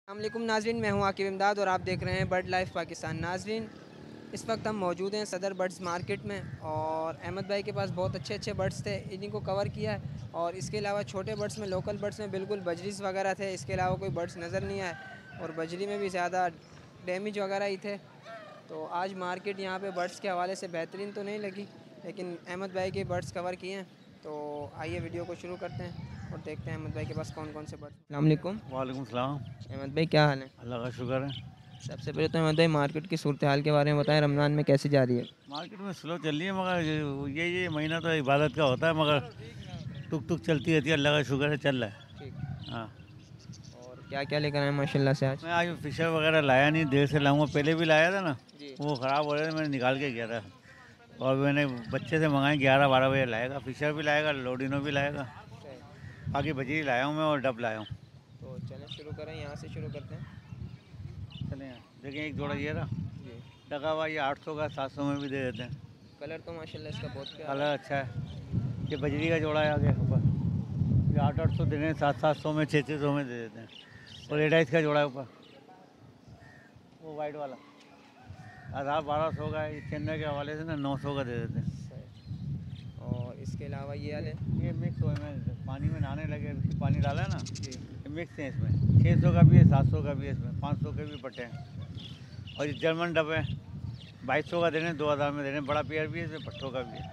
अस्सलामुअलैकुम नाज़रीन, मैं हूं आकिब इमदाद और आप देख रहे हैं बर्ड लाइफ पाकिस्तान। नाज़रीन, इस वक्त हम मौजूद हैं सदर बर्ड्स मार्केट में और अहमद भाई के पास बहुत अच्छे अच्छे बर्ड्स थे, इन्हीं को कवर किया है। और इसके अलावा छोटे बर्ड्स में, लोकल बर्ड्स में बिल्कुल बजरीज वगैरह थे, इसके अलावा कोई बर्ड्स नज़र नहीं आए और बजरी में भी ज़्यादा डैमेज वगैरह ही थे। तो आज मार्केट यहाँ पे बर्ड्स के हवाले से बेहतरीन तो नहीं लगी, लेकिन अहमद भाई के बर्ड्स कवर किए हैं। तो आइए वीडियो को शुरू करते हैं और देखते हैं अहमद भाई के पास कौन कौन से बर्ड्स। अस्सलाम वालेकुम। वालेकुम सलाम। अहमद भाई क्या हाल है? अल्लाह का शुक्र है। सबसे पहले तो अहमद भाई मार्केट की सूरत हाल के बारे में बताएं, रमज़ान में कैसी जा रही है? मार्केट में स्लो चल रही है मगर ये महीना तो इबादत का होता है मगर टुक टुक चलती रहती है। अल्लाह का शुक्र है, चल रहा है। ठीक। हाँ, और क्या क्या लेकर आए माशाल्लाह से आज? मैं आज फिशर वगैरह लाया नहीं, देर से लाऊंगा। पहले भी लाया था ना, जी। वो ख़राब हो रहे थे, मैंने निकाल के गया था। और मैंने बच्चे से मंगाए, 11-12 बजे लाएगा। फिशर भी लाएगा, लोडिनो भी लाएगा, बाकी बजरी लाया हूँ मैं और डब लाया हूँ। तो चलें शुरू करें, यहाँ से शुरू करते हैं। चलें, देखें एक जोड़ा ये रहा जी। लगा हुआ, ये 800 का 700 में भी दे देते हैं। कलर तो माशाल्लाह इसका बहुत प्यारा कलर अच्छा है। ये बजरी का जोड़ा है आगे ऊपर, ये 800 दे रहे हैं, 700 में, 600 में दे देते हैं। और रेडाइस का जोड़ा है ऊपर, वो वाइट वाला 1200 का है। ये चेन्नई के हवाले से ना 900 का दे देते हैं। है। और इसके अलावा ये वाले? ये मिक्स हुए में पानी में नहाने लगे, पानी डाला है ना, जी। ये मिक्स है। इसमें 600 का भी है, 700 का भी है, इसमें 500 के भी पट्टे हैं। और ये जर्मन डब है, 2200 का दे रहे हैं, 2000 में दे रहे हैं। बड़ा पेयर भी है, इसमें पट्टों का भी है।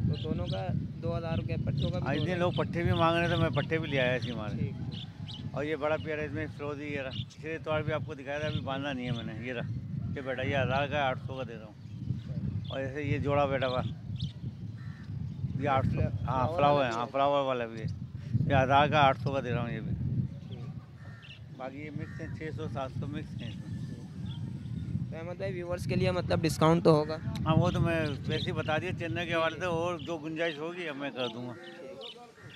तो दोनों का 2000 रुपये, पट्टों का भी आज 2000? दिन लोग पट्टे भी मांग रहे थे, मैं पट्टे भी ले आया इसी मारे। ठीक। और ये बड़ा पेयर है, इसमें फ्रोजी ये रहा। पिछले इतवार भी आपको दिखाया था, अभी बांधा नहीं है मैंने। ये रहा, ये बेटा, ये 1000 का है, 800 का दे रहा हूँ। और ऐसे ये जोड़ा बेटा हुआ, ये 800। हाँ, फ्लावर है, हाँ फ्लावर वाला भी है। ये 1000 का 800 का दे रहा हूँ ये भी। बाकी ये मिक्स है, 600 700 मिक्स है इसमें। तो अहमद भाई व्यूवर्स के लिए मतलब डिस्काउंट तो होगा? हाँ, वो तो मैं वैसे ही बता दिया चेन्नई के हवाले से, और जो गुंजाइश होगी अब मैं कर दूँगा।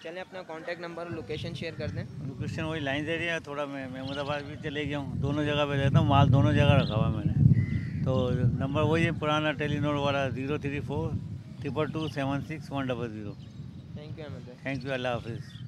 चलें अपना कॉन्टैक्ट नंबर और लोकेशन शेयर कर दें। लोकेशन वही लाइन दे रही है। थोड़ा मैं महमूदाबाद भी चले गया हूँ, दोनों जगह पे रहता हूँ, माल दोनों जगह रखा हुआ है मैंने। तो नंबर वही है पुराना टेलीनोर वाला, 034 222 76 100। थैंक यू अहमद भाई। थैंक यू, अल्लाह हाफिज़।